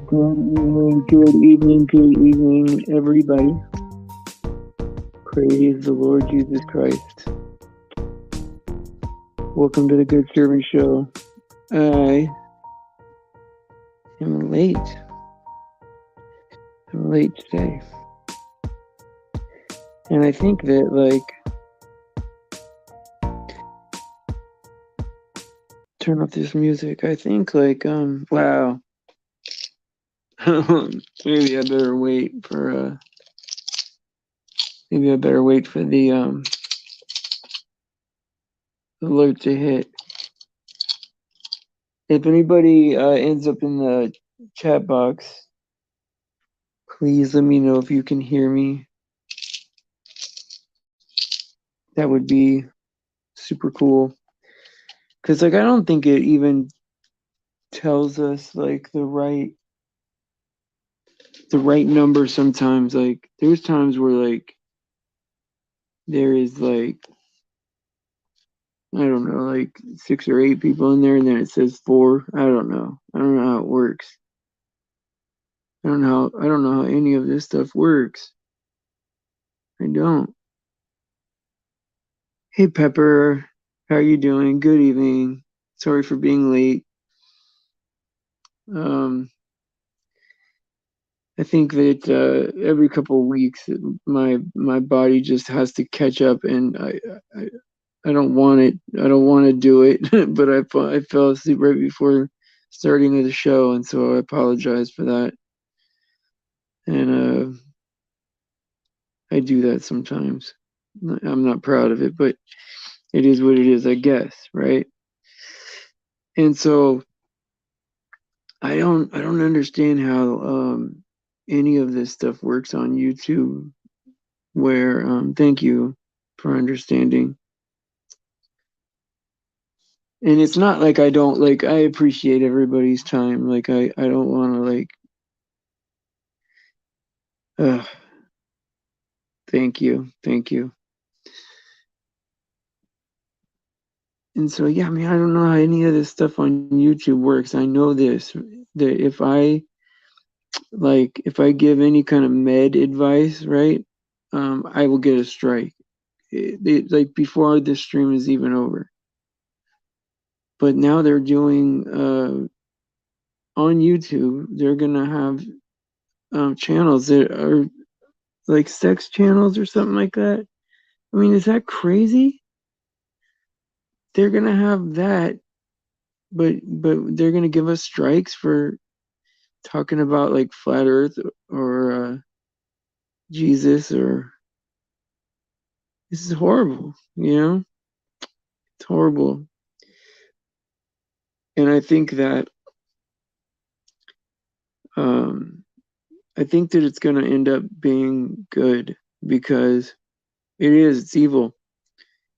Good evening, everybody. Praise the Lord Jesus Christ. Welcome to the Good Servant Show. I am late. I'm late today. And I think that, turn off this music. I think, wow. Maybe I better wait for, the alert to hit. If anybody ends up in the chat box, please let me know if you can hear me. That would be super cool. Because, I don't think it even tells us, the right number sometimes. There's times where, there is, I don't know, 6 or 8 people in there, and then it says 4. I don't know. I don't know how it works. I don't know how any of this stuff works. I don't. Hey, Pepper. How are you doing? Good evening. Sorry for being late. I think that every couple of weeks, my body just has to catch up, and I don't want it. I don't want to do it, but I fell asleep right before starting of the show, and so I apologize for that. And I do that sometimes. I'm not proud of it, but it is what it is, I guess, right? And so I don't understand how any of this stuff works on YouTube. Where thank you for understanding. And it's not like I don't I appreciate everybody's time. I don't want to thank you. And so yeah, I mean, I don't know how any of this stuff on YouTube works. I know this, that if I give any kind of med advice, right, I will get a strike. Before this stream is even over. But now they're doing on YouTube, they're gonna have channels that are like sex channels or something like that. I mean, is that crazy? They're gonna have that, but they're gonna give us strikes for talking about like flat Earth or Jesus, or this is horrible. It's horrible. And I think that it's gonna end up being good, because it's evil.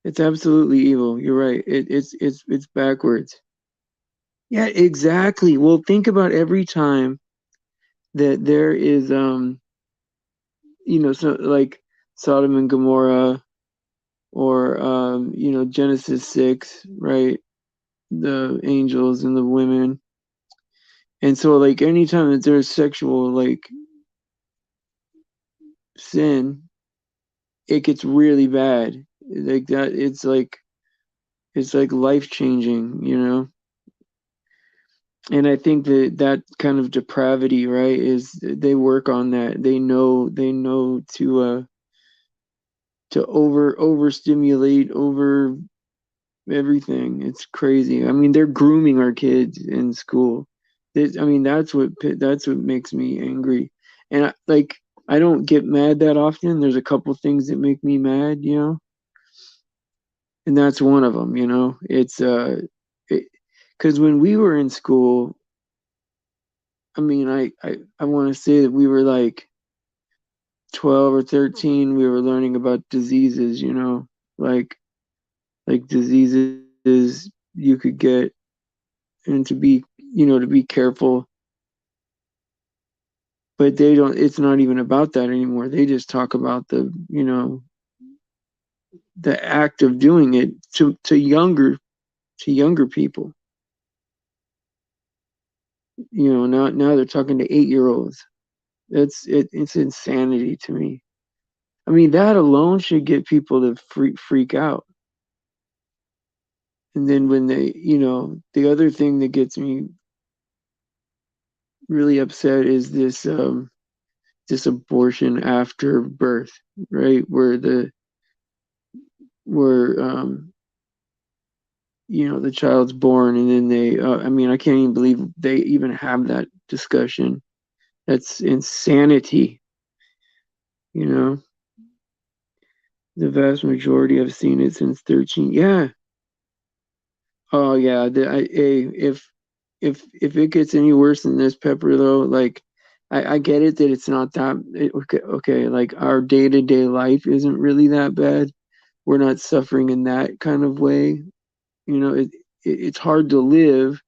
It's absolutely evil. You're right. It's backwards. Yeah, exactly. Well, think about every time that there is so like Sodom and Gomorrah, or Genesis 6, right? The angels and the women. And so anytime that there's sexual sin, it gets really bad. Like that, it's like life changing. And I think that kind of depravity, right, is they work on that. They know to overstimulate over everything. It's crazy. I mean, they're grooming our kids in school. I mean, that's what makes me angry. And I don't get mad that often. There's a couple things that make me mad, and that's one of them. It's because when we were in school, I mean, I want to say that we were like 12 or 13. We were learning about diseases, like diseases you could get, and to be careful. But it's not even about that anymore. They just talk about the act of doing it to younger people. now they're talking to 8-year-olds. It's insanity to me. I mean, that alone should get people to freak out. And then when the other thing that gets me really upset is this abortion after birth, right? Where the child's born and then I mean, I can't even believe they even have that discussion. That's insanity, you know. The vast majority have seen it since 13. Yeah. Oh yeah. If it gets any worse than this, Pepper, though, like I get it that it's not that okay, like our day-to-day life isn't really that bad. We're not suffering in that kind of way. It's hard to live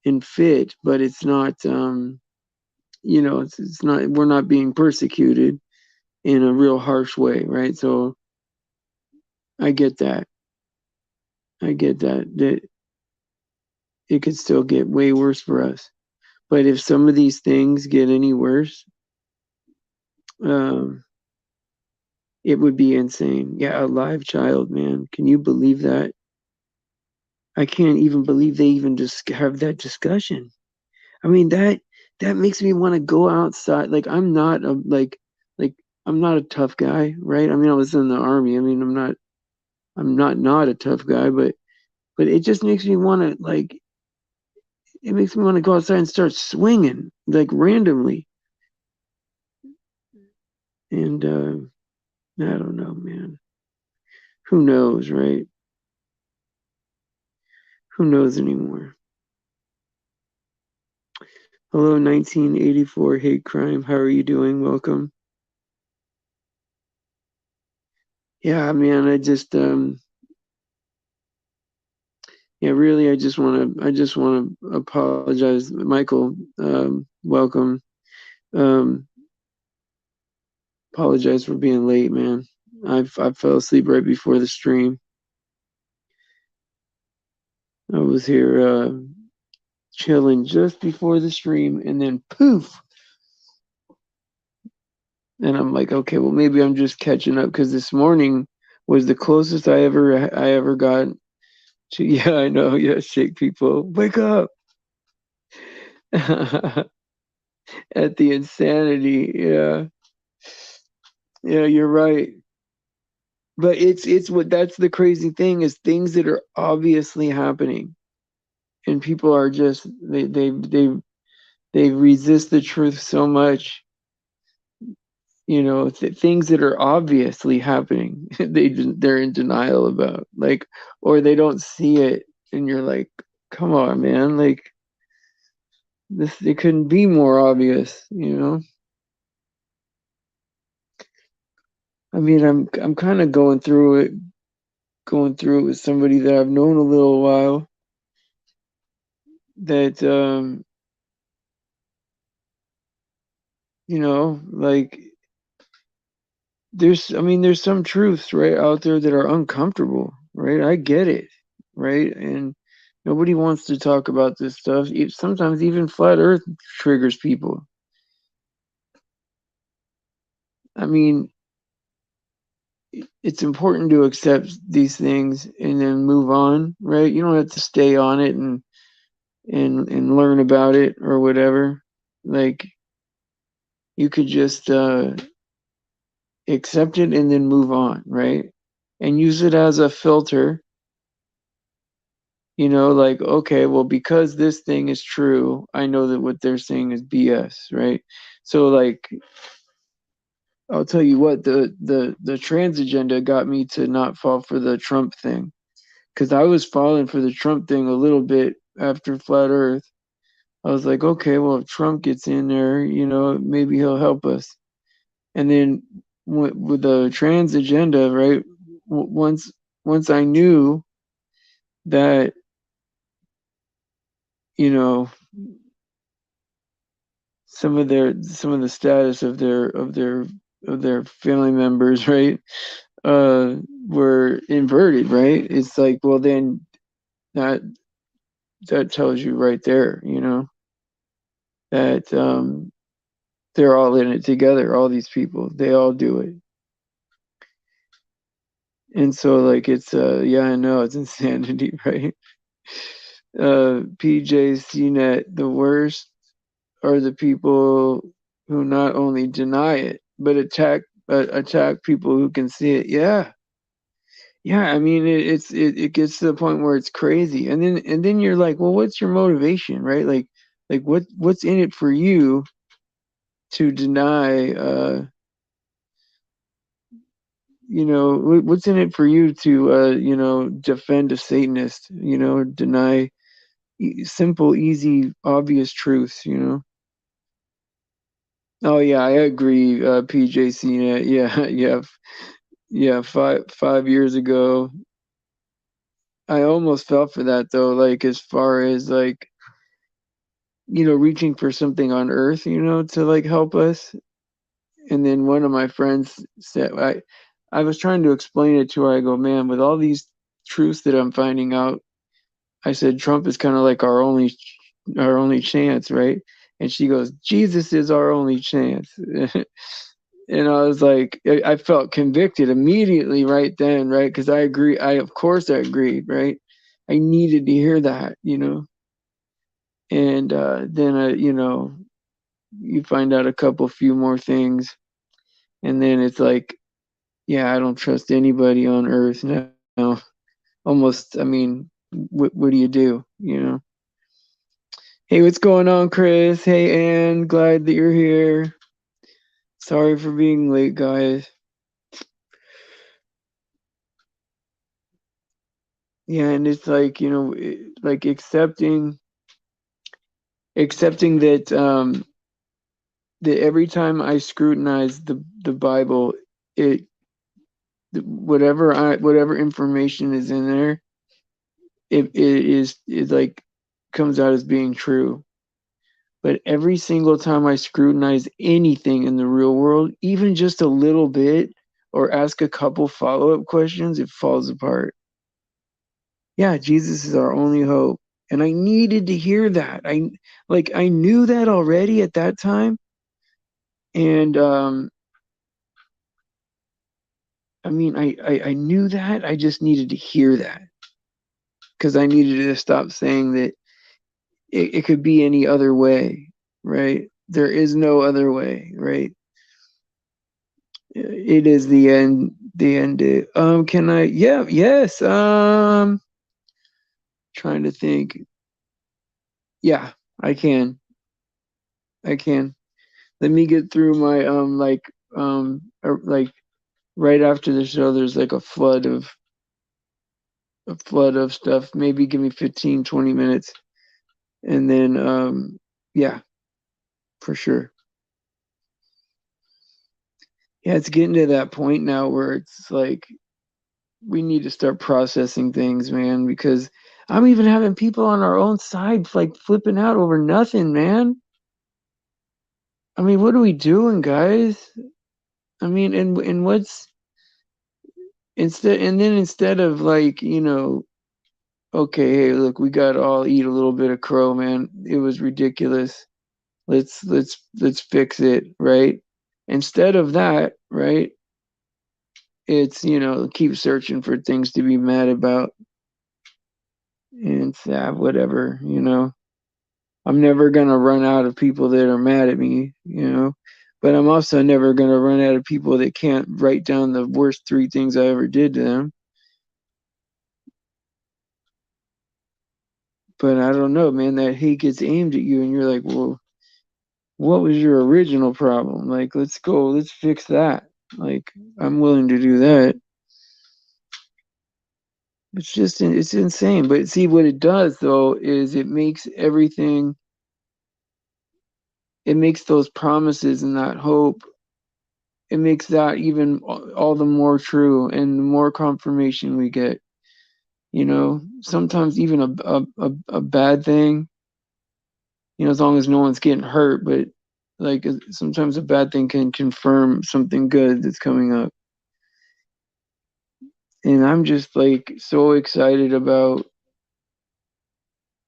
and fit, but it's not it's not, we're not being persecuted in a real harsh way, right? So I get that. I get that it could still get way worse for us. But if some of these things get any worse, um, it would be insane. Yeah, a live child, man. Can you believe that? I can't even believe they even just have that discussion. I mean, that makes me want to go outside. Like I'm not a like I'm not a tough guy, right? I mean, I was in the army. I mean, I'm not a tough guy, but it just makes me want to it makes me want to go outside and start swinging like randomly. And I don't know, man. Who knows, right? Who knows anymore? Hello, 1984 hate crime. How are you doing? Welcome. Yeah, man. Yeah, really, I just want to apologize, Michael. Welcome. Um, Apologize for being late, man. I fell asleep right before the stream. I was here chilling just before the stream, and then poof, and I'm like, okay, well maybe I'm just catching up because this morning was the closest I ever got to. Yeah, I know. Yeah, shake people, wake up at the insanity. Yeah, yeah, you're right. But it's what that's the crazy thing is things that are obviously happening, and people are just they resist the truth so much. Things that are obviously happening, they're in denial about, like, or they don't see it, and you're like, come on, man, like this, it couldn't be more obvious. I mean, I'm kind of going through it with somebody that I've known a little while that like there's some truths right out there that are uncomfortable, right? I get it, right? And nobody wants to talk about this stuff. Sometimes even flat earth triggers people. I mean, it's important to accept these things and then move on, right? You don't have to stay on it and learn about it or whatever. Like you could just accept it and then move on, right? And use it as a filter. Like, okay, well, because this thing is true, I know that what they're saying is BS, right? So, like, I'll tell you what, the trans agenda got me to not fall for the Trump thing, because I was falling for the Trump thing a little bit after Flat Earth. I was like, okay, well, if Trump gets in there, maybe he'll help us. And then with the trans agenda, right? Once I knew that, you know, some of the status of their family members, right, uh were inverted, right? It's like, well, then that that tells you right there. that they're all in it together. All these people, they all do it. And so like it's yeah, I know it's insanity, right? PJ CNET, the worst are the people who not only deny it but attack people who can see it. Yeah. Yeah, I mean it gets to the point where it's crazy. And then you're like, well, what's your motivation, right? Like what's in it for you to deny what's in it for you to defend a Satanist, deny simple, easy, obvious truths, Oh yeah, I agree, PJC. Yeah, yeah, yeah. 5 years ago, I almost fell for that though. Like as far as like reaching for something on Earth, to like help us. And then one of my friends said, I was trying to explain it to her. I go, man, with all these truths that I'm finding out, I said Trump is kind of like our only chance, right? And she goes, Jesus is our only chance. And I was like, I felt convicted immediately right then, right? Because I agree. Of course, I agreed, right? I needed to hear that. And then, you find out a few more things. And then it's like, yeah, I don't trust anybody on earth now. Almost, I mean, what do you do? Hey, what's going on, Chris? Hey, Ann, glad that you're here. Sorry for being late, guys. Yeah, and it's like, like accepting that every time I scrutinize the Bible, it whatever information is in there, it like comes out as being true. But every single time I scrutinize anything in the real world, even just a little bit, or ask a couple follow-up questions, it falls apart. Yeah, Jesus is our only hope. And I needed to hear that. I knew that already at that time. And I mean I knew that. I just needed to hear that. Because I needed to stop saying that it could be any other way, right? There is no other way, right? It is the end. Can I? Yeah, yes. Trying to think. Yeah, I can. I can. Let me get through my like right after the show. There's like a flood of stuff. Maybe give me 15, 20 minutes, and then yeah, for sure. Yeah, it's getting to that point now where it's like we need to start processing things, man, because I'm even having people on our own side like flipping out over nothing, man. I mean, what are we doing, guys? I mean, and what's instead of like, okay, hey, look, we got to all eat a little bit of crow, man. It was ridiculous. Let's fix it, right? Instead of that, right? It's, keep searching for things to be mad about and whatever. I'm never gonna run out of people that are mad at me. But I'm also never gonna run out of people that can't write down the worst three things I ever did to them. But I don't know, man, that hate gets aimed at you and you're like, well, what was your original problem? Like, let's fix that. Like, I'm willing to do that. It's insane. But see, what it does though is it makes those promises and that hope, it makes that even all the more true, and the more confirmation we get. Sometimes even a bad thing, as long as no one's getting hurt, but like sometimes a bad thing can confirm something good that's coming up. And I'm just like so excited about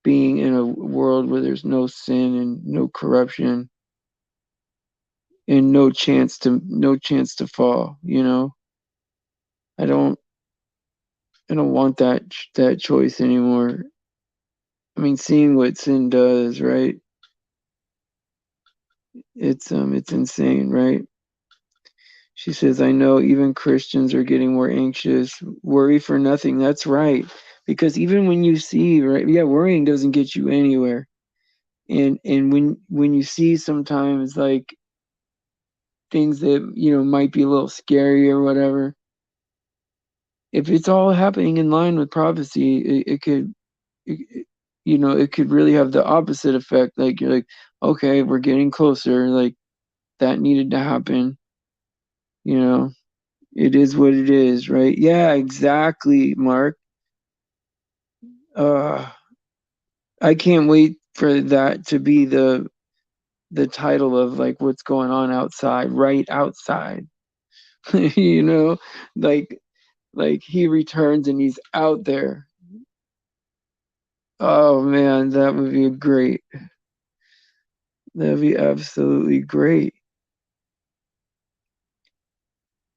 being in a world where there's no sin and no corruption and no chance to fall, you know. I don't I don't want that choice anymore. I mean, seeing what sin does, right? It's insane, right? She says, I know even Christians are getting more anxious. Worry for nothing. That's right. Because even when you see, right, yeah, worrying doesn't get you anywhere. And when you see sometimes like things that, might be a little scary or whatever, if it's all happening in line with prophecy, it could really have the opposite effect. Like you're like, okay, we're getting closer. Like that needed to happen. You know, it is what it is, right? Yeah, exactly, Mark. Uh, I can't wait for that to be the title of like what's going on outside, right outside. you know, like he returns and he's out there. Oh man, that would be great. That'd be absolutely great.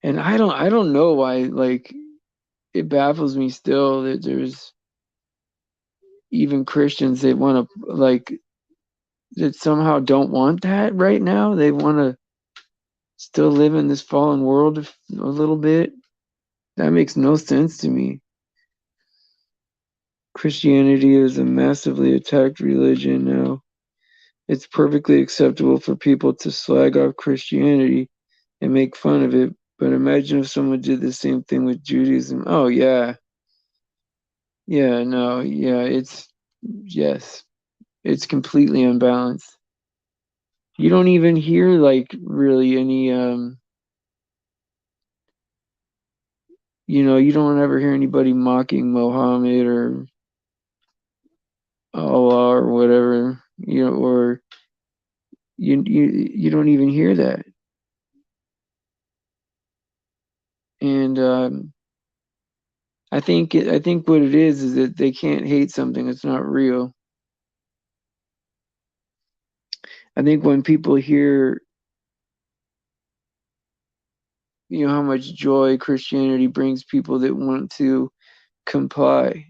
And I don't know why, like, it baffles me still that there's even Christians that want to, like, that somehow don't want that right now. They want to still live in this fallen world a little bit. That makes no sense to me. Christianity is a massively attacked religion now. It's perfectly acceptable for people to slag off Christianity and make fun of it. But imagine if someone did the same thing with Judaism. Oh, yeah. Yeah, no, yeah, yes, it's completely unbalanced. You don't even hear like really any, you don't ever hear anybody mocking Mohammed or Allah or whatever, or you don't even hear that. And I think what it is that they can't hate something that's not real. I think when people hear, how much joy Christianity brings people that want to comply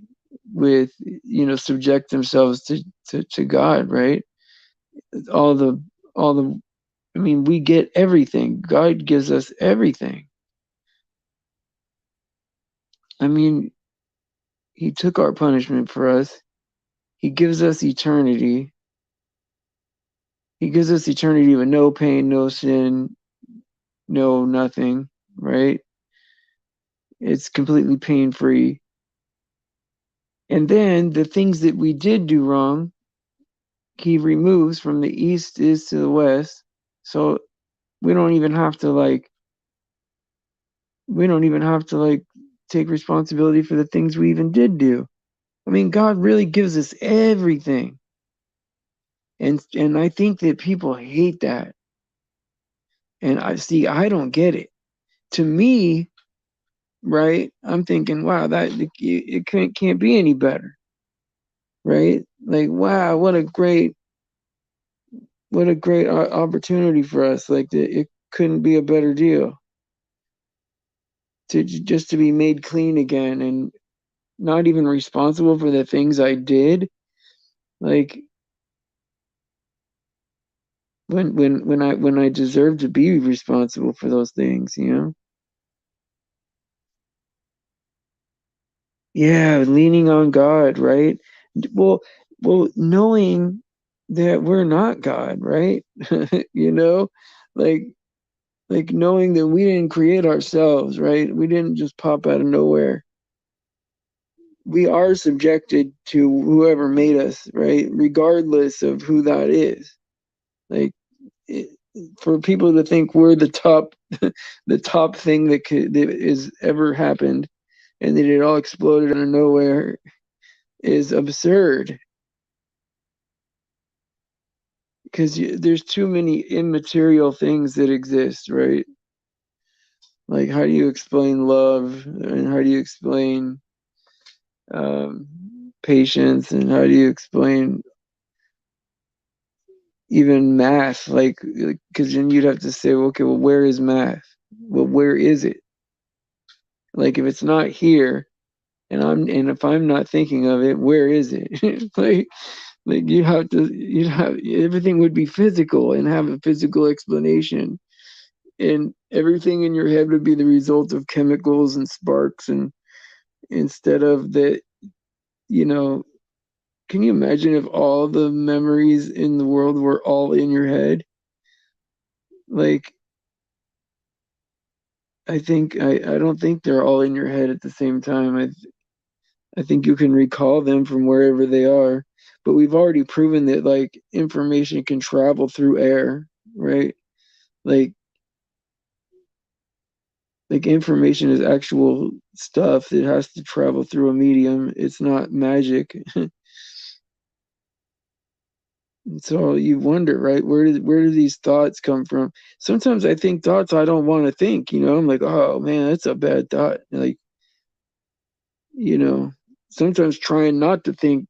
with, subject themselves to God, right? All the all the I mean, we get everything. God gives us everything. I mean, he took our punishment for us. He gives us eternity. He gives us eternity with no pain, no sin, no nothing, right? It's completely pain free. And then the things that we did do wrong, he removes from the east is to the west. So we don't even have to like we don't even have to like take responsibility for the things we even did do. I mean, God really gives us everything. And I think that people hate that. And I don't get it. To me, right? I'm thinking, wow, that it can't be any better, right? Like, wow, what a great opportunity for us. Like, it couldn't be a better deal to just to be made clean again and not even responsible for the things I did. Like when I deserve to be responsible for those things. Yeah, leaning on God, right? Well, knowing that we're not God, right? you know, like knowing that we didn't create ourselves, right? We didn't just pop out of nowhere. We are subjected to whoever made us, right? Regardless of who that is. Like it, for people to think we're the top, the top thing that is ever happened, and that it all exploded out of nowhere is absurd. Because there's too many immaterial things that exist, right? Like how do you explain love, and how do you explain um, patience, and how do you explain even math? Like, because then you'd have to say, okay, well, where is math? Well, where is it? Like, if it's not here, and if I'm not thinking of it, where is it? like you'd have everything would be physical and have a physical explanation, and everything in your head would be the result of chemicals and sparks, and instead of the, you know, can you imagine if all the memories in the world were all in your head? Like, I don't think they're all in your head at the same time. I think you can recall them from wherever they are, but we've already proven that like information can travel through air, right? Like like information is actual stuff that has to travel through a medium. It's not magic. So you wonder, right? Where do these thoughts come from? Sometimes I think thoughts I don't want to think, you know. I'm like, oh man, that's a bad thought. Like, you know, sometimes trying not to think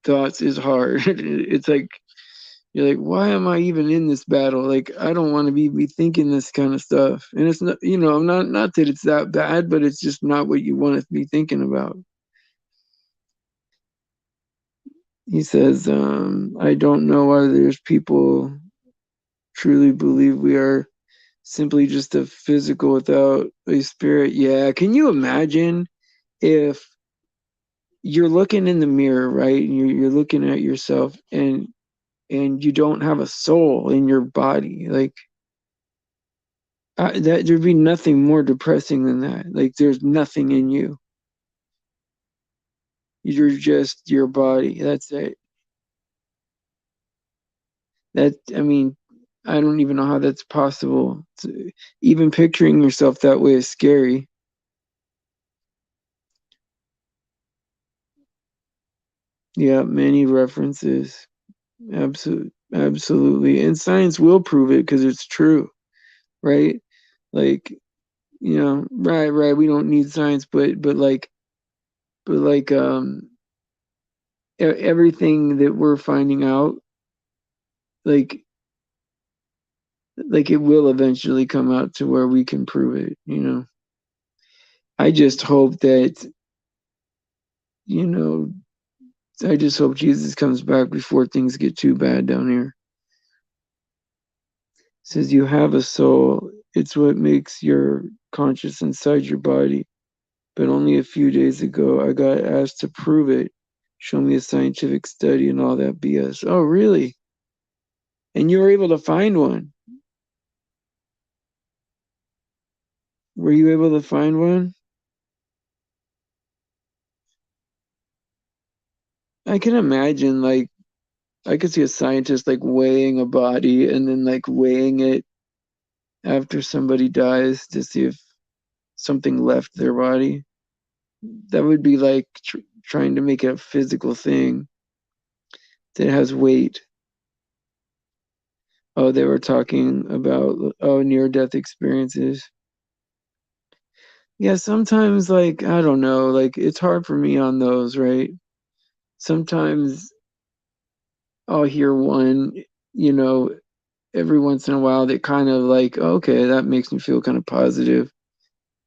thoughts is hard. It's like you're like, why am I even in this battle? Like, I don't want to be thinking this kind of stuff. And it's not, you know, not that it's that bad, but it's just not what you want to be thinking about. He says, I don't know why there's people truly believe we are simply just a physical without a spirit. Yeah. Can you imagine if you're looking in the mirror, right? And you're looking at yourself, and you don't have a soul in your body. Like, that there'd be nothing more depressing than that. Like, there's nothing in you. You're just your body. That's it. That, I mean, I don't even know how that's possible. Even picturing yourself that way is scary. Yeah, many references. Absolutely. And science will prove it because it's true, right? Like, you know, right. We don't need science, but everything that we're finding out, like like it will eventually come out to where we can prove it, you know. I just hope that, you know, I just hope Jesus comes back before things get too bad down here. It says you have a soul. It's what makes your conscious inside your body. But only a few days ago, I got asked to prove it. Show me a scientific study and all that BS. Oh, really? And you were able to find one? Were you able to find one? I can imagine, like, I could see a scientist like weighing a body and then like weighing it after somebody dies to see if something left their body. That would be like trying to make it a physical thing that has weight. Oh, they were talking about, oh, near death experiences. Yeah, sometimes, like, I don't know, like it's hard for me on those, right? Sometimes I'll hear one, you know, every once in a while that kind of like, okay, that makes me feel kind of positive.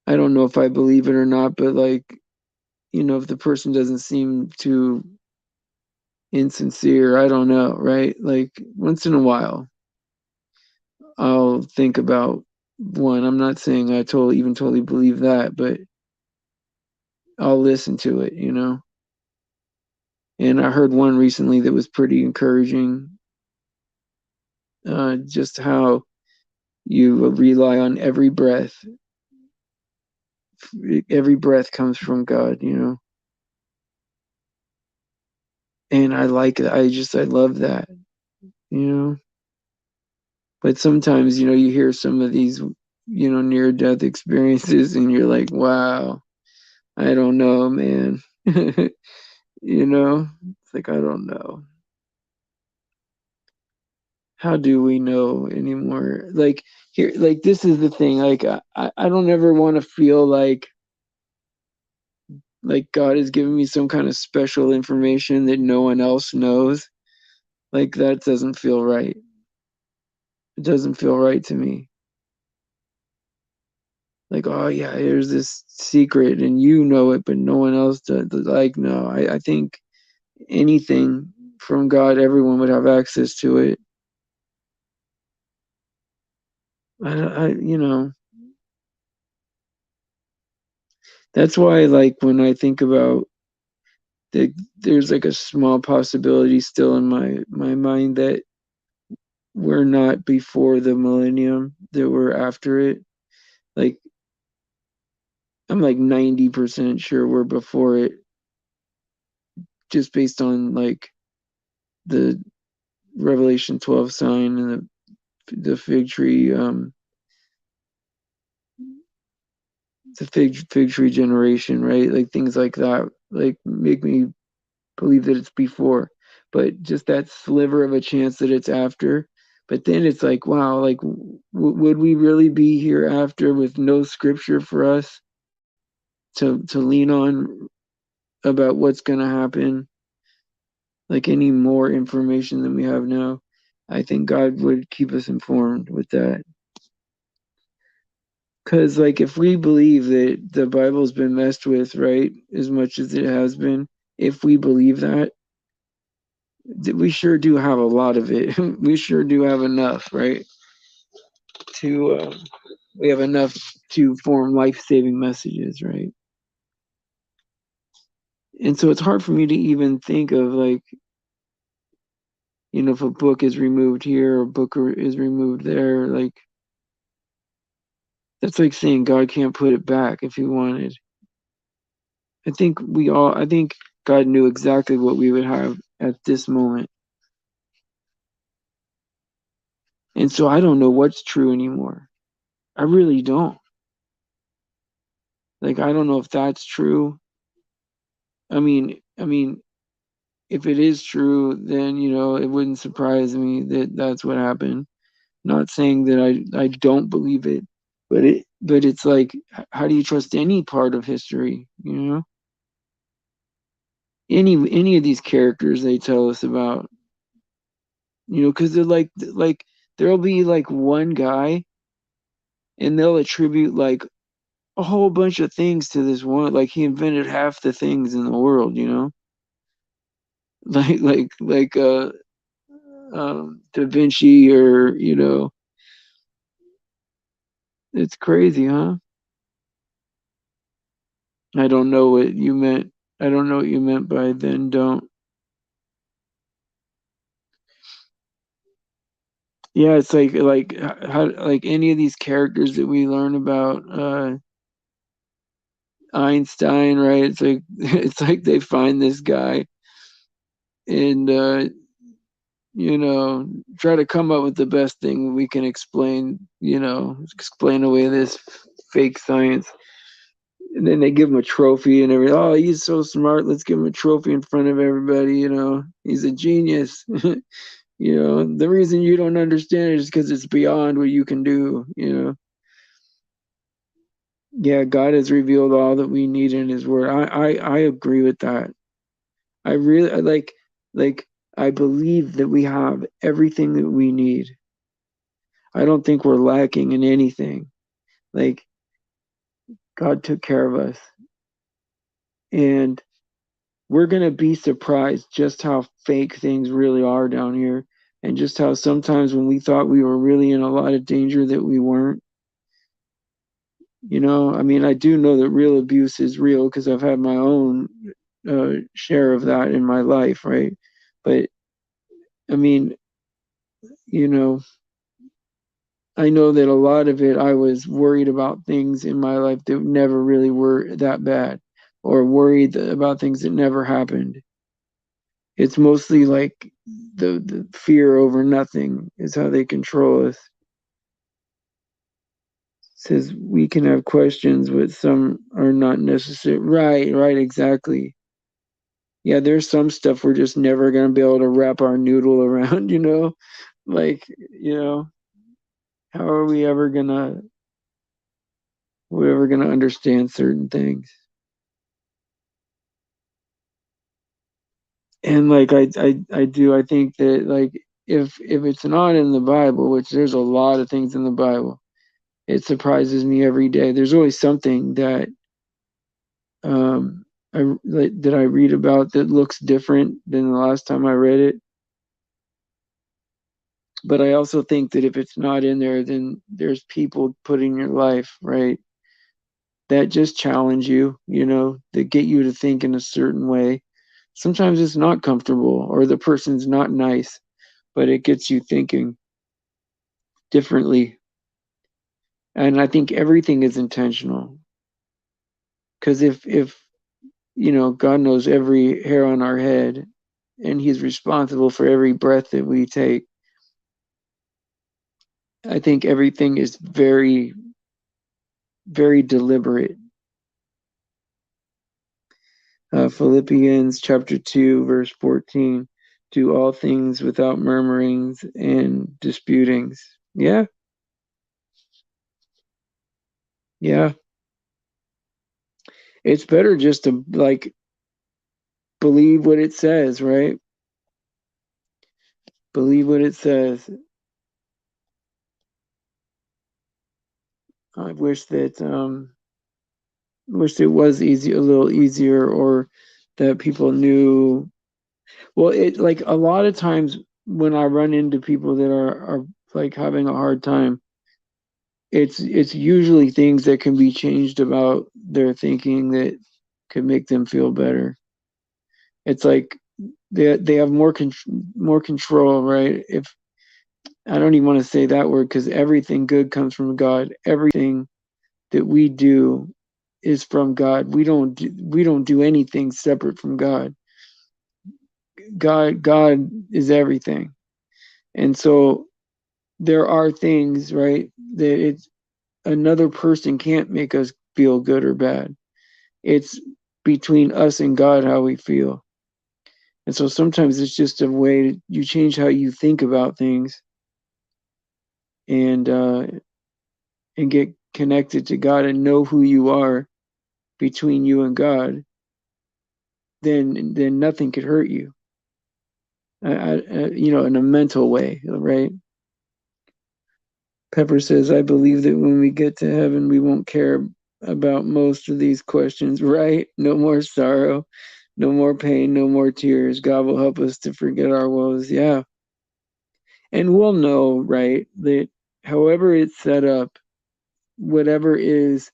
I don't know if I believe it or not, but like, you know, if the person doesn't seem too insincere, I don't know, right? Like once in a while, I'll think about one. I'm not saying I totally believe that, but I'll listen to it, you know. And I heard one recently that was pretty encouraging. Just how you rely on every breath. Every breath comes from God, you know. And I like it. I love that, you know. But sometimes, you know, you hear some of these, you know, near death experiences and you're like, wow, I don't know, man. You know, it's like, I don't know. How do we know anymore? Like, here, like, this is the thing. Like, I don't ever want to feel like like God has given me some kind of special information that no one else knows. Like that doesn't feel right. It doesn't feel right to me. Like, oh yeah, here's this secret and you know it, but no one else does. Like, no, I think anything from God, everyone would have access to it. You know, that's why, like, when I think about there's like a small possibility still in my mind that we're not before the millennium, that we're after it. Like, I'm like 90% sure we're before it, just based on like the Revelation 12 sign and the fig tree, the fig tree generation, right? Like things like that, like make me believe that it's before, but just that sliver of a chance that it's after. But then it's like, wow, like would we really be here after with no scripture for us to lean on about what's going to happen? Like any more information than we have now? I think God would keep us informed with that. Because, like, if we believe that the Bible's been messed with, right, as much as it has been, if we believe that, we sure do have a lot of it. We sure do have enough, right? To we have enough to form life-saving messages, right? And so it's hard for me to even think of like, if a book is removed here or a book is removed there, like that's like saying God can't put it back if He wanted. I think God knew exactly what we would have at this moment. And so I don't know what's true anymore. I really don't. Like I don't know if that's true. I mean, if it is true, then it wouldn't surprise me that that's what happened. Not saying that I don't believe it, but it's like, how do you trust any part of history? Any of these characters they tell us about, because they're like there'll be like one guy, and they'll attribute like a whole bunch of things to this one. Like he invented half the things in the world, like Da Vinci, or it's crazy, huh? I don't know what you meant. I don't know what you meant by then don't. Yeah, it's like how like any of these characters that we learn about, Einstein, right? It's like it's like they find this guy and you know, try to come up with the best thing we can explain, explain away this fake science. And then they give him a trophy and everything. Oh, he's so smart. Let's give him a trophy in front of everybody. He's a genius. The reason you don't understand it is because it's beyond what you can do. Yeah, God has revealed all that we need in His Word. I agree with that. I really like I believe that we have everything that we need. I don't think we're lacking in anything. Like God took care of us, and we're gonna be surprised just how fake things really are down here, and just how sometimes when we thought we were really in a lot of danger that we weren't. I mean, I do know that real abuse is real because I've had my own share of that in my life, right? But I mean, you know, I know that a lot of it, I was worried about things in my life that never really were that bad, or worried about things that never happened. It's mostly like the fear over nothing is how they control us. It says we can have questions, but some are not necessary. Right, right, exactly. Yeah, there's some stuff we're just never gonna be able to wrap our noodle around, Like, how are we ever gonna understand certain things? And like I think that like if it's not in the Bible, which there's a lot of things in the Bible, it surprises me every day. There's always something that that I read about that looks different than the last time I read it. But I also think that if it's not in there, then there's people put in your life, right, that just challenge you, that get you to think in a certain way. Sometimes it's not comfortable or the person's not nice, but it gets you thinking differently. And I think everything is intentional. Because if God knows every hair on our head and he's responsible for every breath that we take, I think everything is very, very deliberate. Philippians chapter 2, verse 14. Do all things without murmurings and disputings. Yeah, yeah. It's better just to like believe what it says, right? Believe what it says. I wish it was easy, a little easier, or that people knew. Well, it like a lot of times when I run into people that are like having a hard time, it's usually things that can be changed about their thinking that could make them feel better. It's like they have more control, right? If I don't even want to say that word because everything good comes from God. Everything that we do is from God. We don't do anything separate from God. God is everything. And so there are things, right, that it's another person can't make us feel good or bad. It's between us and God how we feel. And so sometimes it's just a way you change how you think about things and get connected to God and know who you are between you and God, then nothing could hurt you. In a mental way, right? Pepper says, I believe that when we get to heaven, we won't care about most of these questions, right? No more sorrow, no more pain, no more tears. God will help us to forget our woes. Yeah. And we'll know, right, that however it's set up, whatever is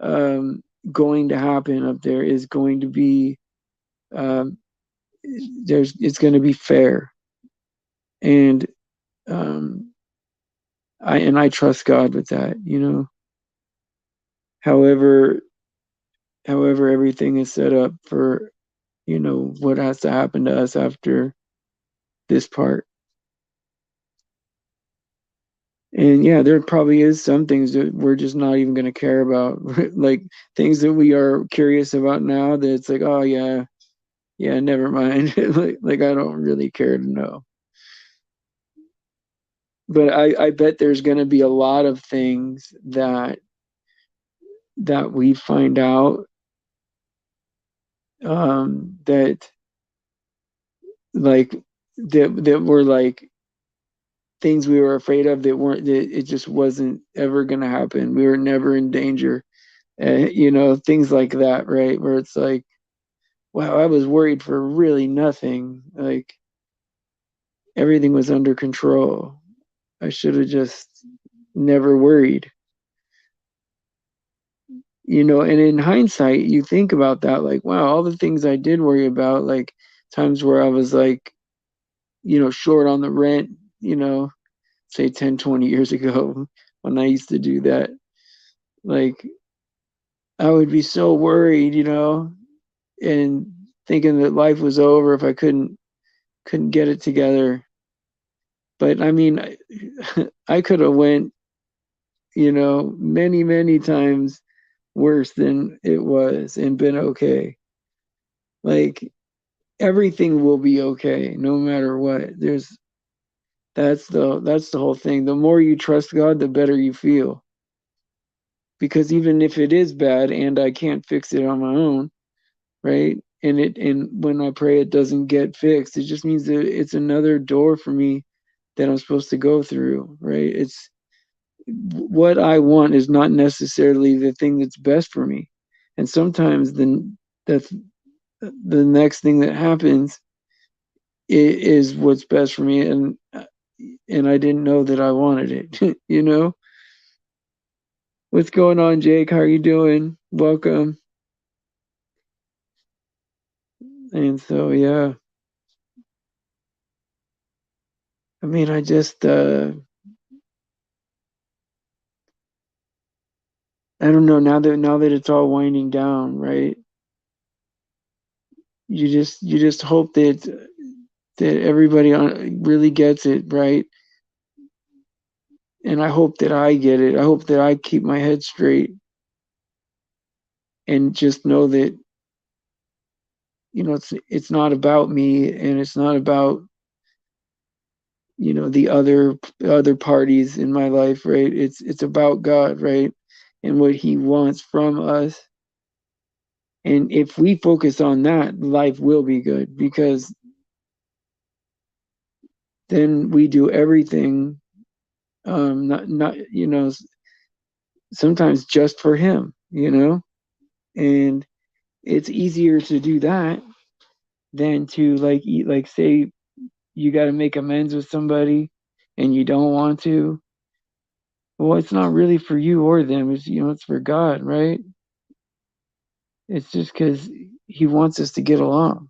going to happen up there is going to be, um, it's going to be fair. And um, I trust God with that. However, everything is set up for what has to happen to us after this part. And yeah, there probably is some things that we're just not even going to care about, like things that we are curious about now. That it's like, oh yeah, yeah, never mind. like I don't really care to know. But I bet there's going to be a lot of things that we find out that like that were like things we were afraid of that weren't that it just wasn't ever going to happen. We were never in danger. Things like that, right? Where it's like, wow, I was worried for really nothing. Like everything was under control. I should have just never worried. And in hindsight, you think about that, like, wow, all the things I did worry about, like times where I was like, short on the rent, say 10, 20 years ago when I used to do that. Like I would be so worried, and thinking that life was over if I couldn't get it together. But I mean, I could have went, many, many times worse than it was and been okay. Like everything will be okay no matter what. That's the whole thing. The more you trust God, the better you feel. Because even if it is bad and I can't fix it on my own, right? and when I pray it doesn't get fixed, it just means that it's another door for me that I'm supposed to go through, right? It's what I want is not necessarily the thing that's best for me. And sometimes that's the next thing that happens is what's best for me, and I didn't know that I wanted it. You know? What's going on, Jake? How are you doing? Welcome. And so yeah. I mean, I just I don't know, now that it's all winding down, right? You just hope that everybody really gets it, right? And I hope that I get it. I hope that I keep my head straight and just know that it's not about me, and it's not about the other parties in my life, right? It's about God, right? And what He wants from us. And if we focus on that, life will be good, because then we do everything, not sometimes just for Him, and it's easier to do that than to like say you got to make amends with somebody and you don't want to. Well, it's not really for you or them. It's for God, right? It's just because He wants us to get along,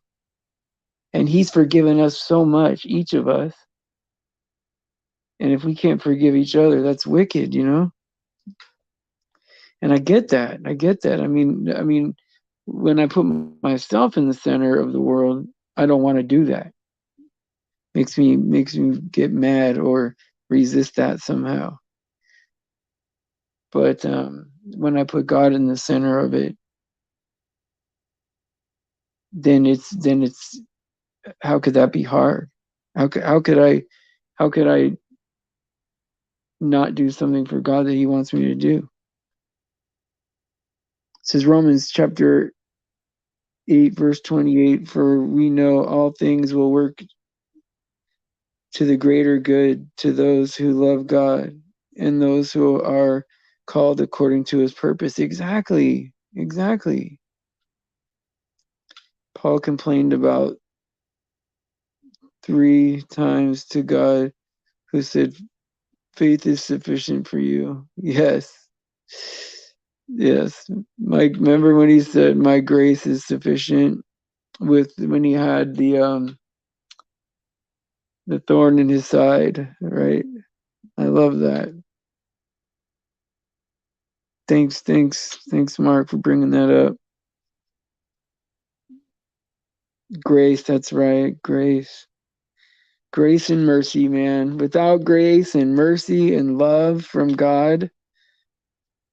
and He's forgiven us so much, each of us. And if we can't forgive each other, that's wicked. And I get that. I get that. I mean, when I put myself in the center of the world, I don't want to do that. Makes me get mad or resist that somehow. But when I put God in the center of it, then it's how could that be hard? How could I not do something for God that He wants me to do? It says Romans chapter 8 verse 28, for we know all things will work to the greater good to those who love God and those who are called according to His purpose. Exactly. Paul complained about 3 times to God, who said, faith is sufficient for you. Yes. Yes. Mike, remember when he said, my grace is sufficient, when he had the thorn in his side, right? I love that. Thanks, Mark, for bringing that up. Grace, that's right. Grace and mercy, man. Without grace and mercy and love from God,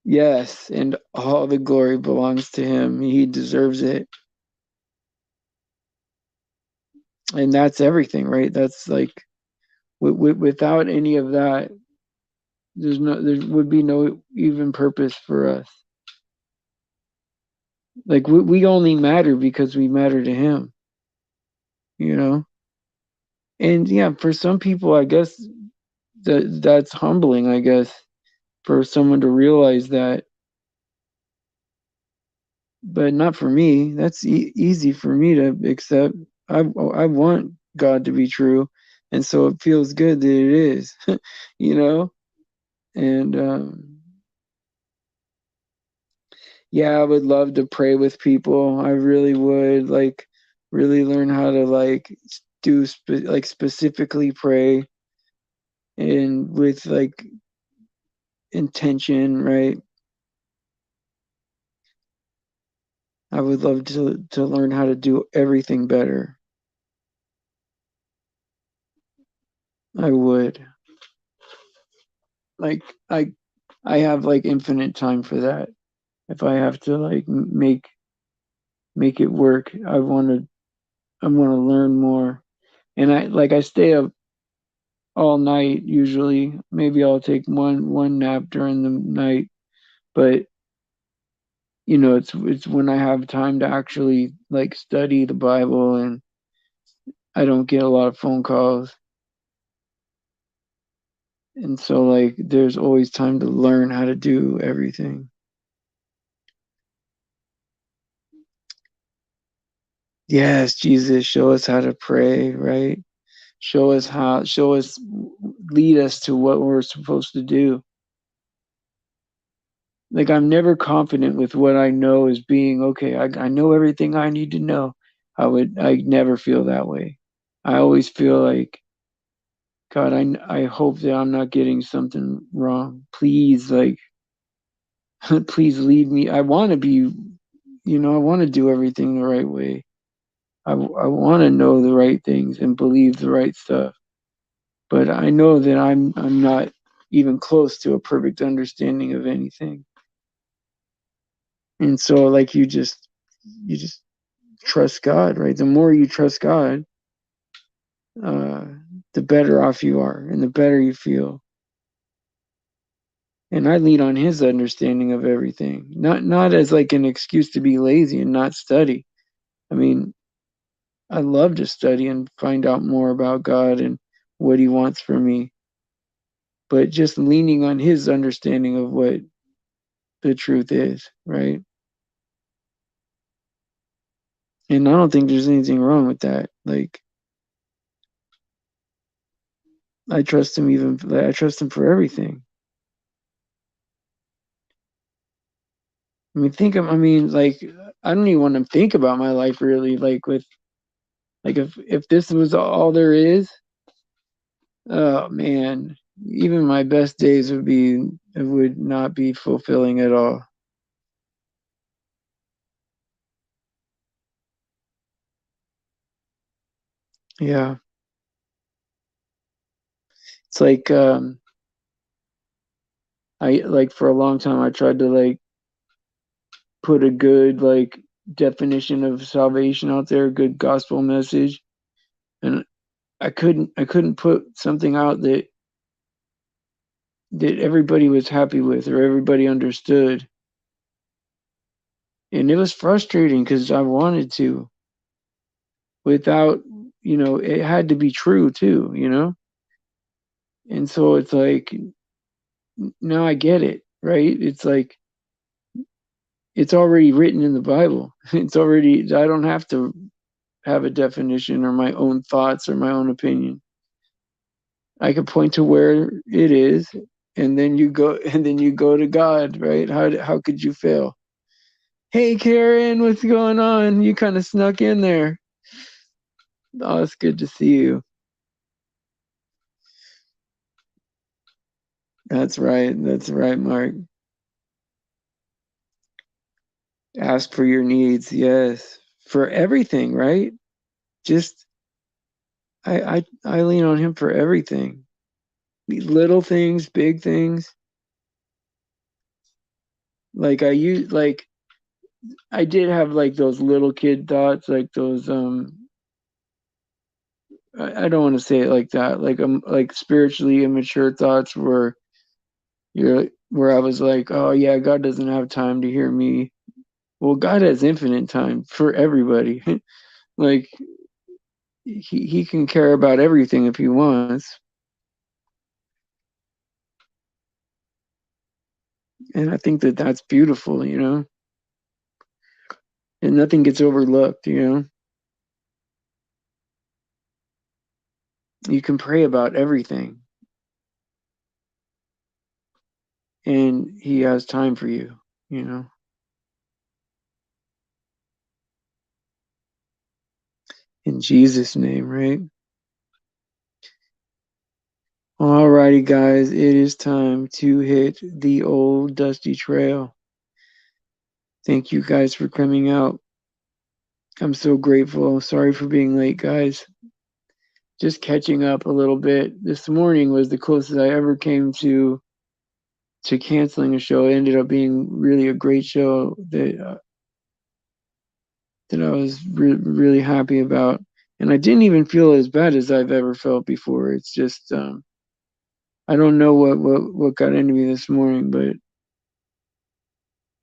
yes, and all the glory belongs to Him. He deserves it. And that's everything, right? That's like, without any of that, there would be no even purpose for us. Like we only matter because we matter to Him, you know? And yeah, for some people, I guess that's humbling, I guess, for someone to realize that, but not for me. That's easy for me to accept. I want God to be true, and so it feels good that it is, you know. And yeah, I would love to pray with people. I really would, like, really learn how to like like specifically pray and with like intention, right? I would love to learn how to do everything better. I would. Like I have like infinite time for that. If I have to like make it work, I want to learn more. And I stay up all night usually. Maybe I'll take one nap during the night, but it's when I have time to actually like study the Bible, and I don't get a lot of phone calls. And so like there's always time to learn how to do everything. Yes, Jesus, show us how to pray, right? Show us, lead us to what we're supposed to do. Like I'm never confident with what I know as being okay. I know everything I need to know. I never feel that way. I always feel like, God, I hope that I'm not getting something wrong. Please, like, please lead me. I want to be, I want to do everything the right way. I want to know the right things and believe the right stuff. But I know that I'm not even close to a perfect understanding of anything. And so like you just trust God, right? The more you trust God, uh, the better off you are and the better you feel. And I lean on his understanding of everything, not as like an excuse to be lazy and not study. I mean, I love to study and find out more about God and what he wants from me, but just leaning on his understanding of what the truth is, right? And I don't think there's anything wrong with that. Like I trust him for everything. I mean, like, I don't even want to think about my life really. Like, if this was all there is, oh man, even my best days would not be fulfilling at all. Yeah, it's like, I like for a long time I tried to like put a good like definition of salvation out there, a good gospel message, and I couldn't put something out that everybody was happy with or everybody understood. And it was frustrating because I wanted to without, it had to be true too. And so it's like, now I get it, right? It's like, it's already written in the Bible. I don't have to have a definition or my own thoughts or my own opinion. I could point to where it is, and then you go to God, right? How could you fail? Hey Karen, what's going on? You kind of snuck in there. Oh, it's good to see you. That's right. That's right, Mark. Ask for your needs, yes. For everything, right? Just I lean on him for everything. Little things, big things. Like I did have like those little kid thoughts, like those I don't want to say it like that, like spiritually immature thoughts where I was like, oh yeah, God doesn't have time to hear me. Well, God has infinite time for everybody. Like he can care about everything if he wants. And I think that that's beautiful. And nothing gets overlooked. You can pray about everything, and he has time for you. In Jesus' name, right? Alrighty, guys, it is time to hit the old dusty trail. Thank you guys for coming out. I'm so grateful. Sorry for being late, guys. Just catching up a little bit. This morning was the closest I ever came to canceling a show. It ended up being really a great show that I was really happy about, and I didn't even feel as bad as I've ever felt before. It's just I don't know what got into me this morning, but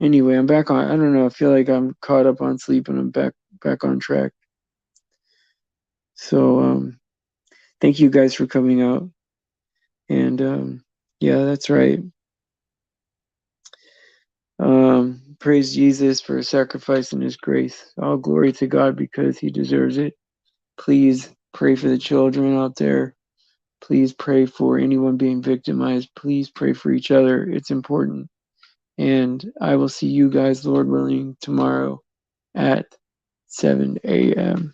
Anyway, I'm back on. I don't know. I feel like I'm caught up on sleep and I'm back on track. So thank you guys for coming out. And yeah, that's right. Praise Jesus for sacrificing his grace. All glory to God because he deserves it. Please pray for the children out there. Please pray for anyone being victimized. Please pray for each other. It's important. And I will see you guys, Lord willing, tomorrow at 7 a.m.